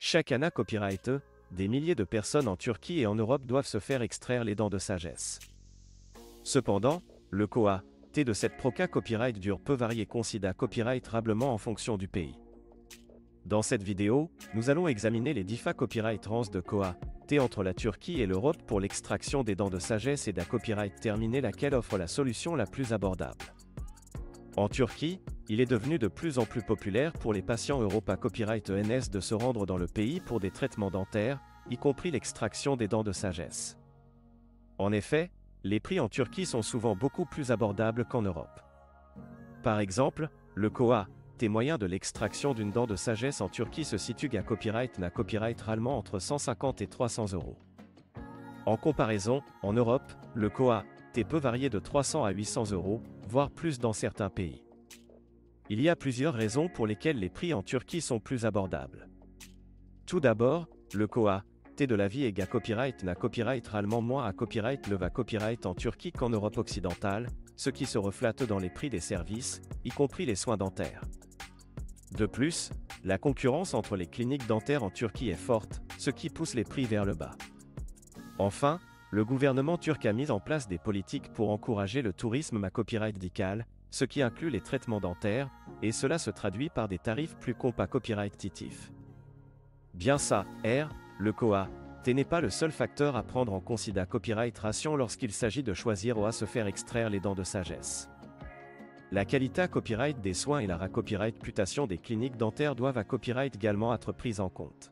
Chaque année copyright, des milliers de personnes en Turquie et en Europe doivent se faire extraire les dents de sagesse. Cependant, le T de cette proca copyright dure peut varier considérablement en fonction du pays. Dans cette vidéo, nous allons examiner les DIFA copyright trans de T entre la Turquie et l'Europe pour l'extraction des dents de sagesse et d'un copyright terminé laquelle offre la solution la plus abordable. En Turquie, il est devenu de plus en plus populaire pour les patients Europa Copyright ENS de se rendre dans le pays pour des traitements dentaires, y compris l'extraction des dents de sagesse. En effet, les prix en Turquie sont souvent beaucoup plus abordables qu'en Europe. Par exemple, le T moyen de l'extraction d'une dent de sagesse en Turquie se situe à copyright allemand entre 150 et 300 €. En comparaison, en Europe, le T peut varier de 300 à 800 €, voire plus dans certains pays. Il y a plusieurs raisons pour lesquelles les prix en Turquie sont plus abordables. Tout d'abord, le T de la vie est à copyright allemand moins à copyright le va copyright en Turquie qu'en Europe occidentale, ce qui se reflète dans les prix des services, y compris les soins dentaires. De plus, la concurrence entre les cliniques dentaires en Turquie est forte, ce qui pousse les prix vers le bas. Enfin, le gouvernement turc a mis en place des politiques pour encourager le tourisme à copyright médical, ce qui inclut les traitements dentaires, et cela se traduit par des tarifs plus compétitifs. Bien ça, le T n'est pas le seul facteur à prendre en considération lorsqu'il s'agit de choisir ou à se faire extraire les dents de sagesse. La qualité copyright des soins et la réputation des cliniques dentaires doivent à copyright également être prises en compte.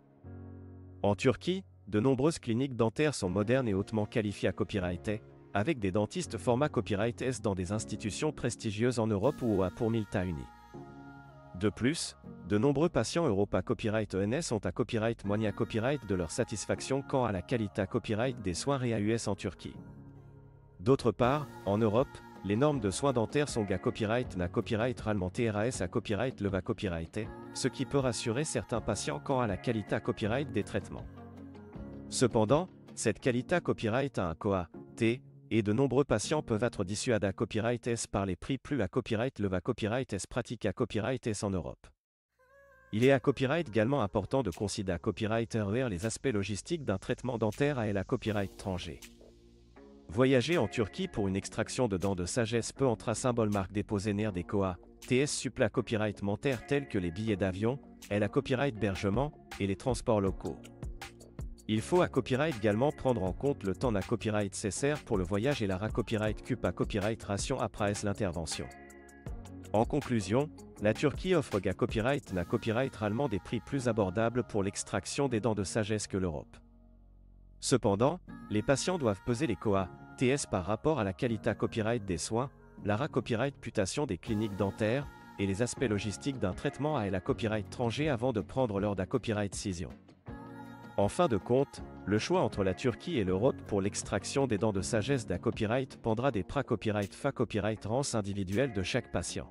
En Turquie, de nombreuses cliniques dentaires sont modernes et hautement qualifiées à copyright, avec des dentistes format copyright S dans des institutions prestigieuses en Europe ou pour Milta Uni. De plus, de nombreux patients Europa Copyright ENS ont à copyright moyen copyright de leur satisfaction quant à la qualité copyright des soins RAUS en Turquie. D'autre part, en Europe, les normes de soins dentaires sont à copyright allemand TRAS à copyright le va copyright, ce qui peut rassurer certains patients quant à la qualité copyright des traitements. Cependant, cette qualité copyright a un T, et de nombreux patients peuvent être dissuadés à copyright S par les prix plus à copyright le va copyright S pratique à copyright S en Europe. Il est à copyright également important de considérer à copyright RER les aspects logistiques d'un traitement dentaire à la copyright étranger. Voyager en Turquie pour une extraction de dents de sagesse peut entrer symbole marque déposée ner des TS suppléent à copyright dentaire tels que les billets d'avion, la copyright hébergement, et les transports locaux. Il faut à copyright également prendre en compte le temps à copyright nécessaire pour le voyage et la copyright cup à copyright ration après l'intervention. En conclusion, la Turquie offre à copyright allemand des prix plus abordables pour l'extraction des dents de sagesse que l'Europe. Cependant, les patients doivent peser les TS par rapport à la qualité copyright des soins, la copyright réputation des cliniques dentaires, et les aspects logistiques d'un traitement à la copyright étranger avant de prendre l'ordre de copyright décision. En fin de compte, le choix entre la Turquie et l'Europe pour l'extraction des dents de sagesse d'un copyright pendra des copyright fa copyright rance individuelle de chaque patient.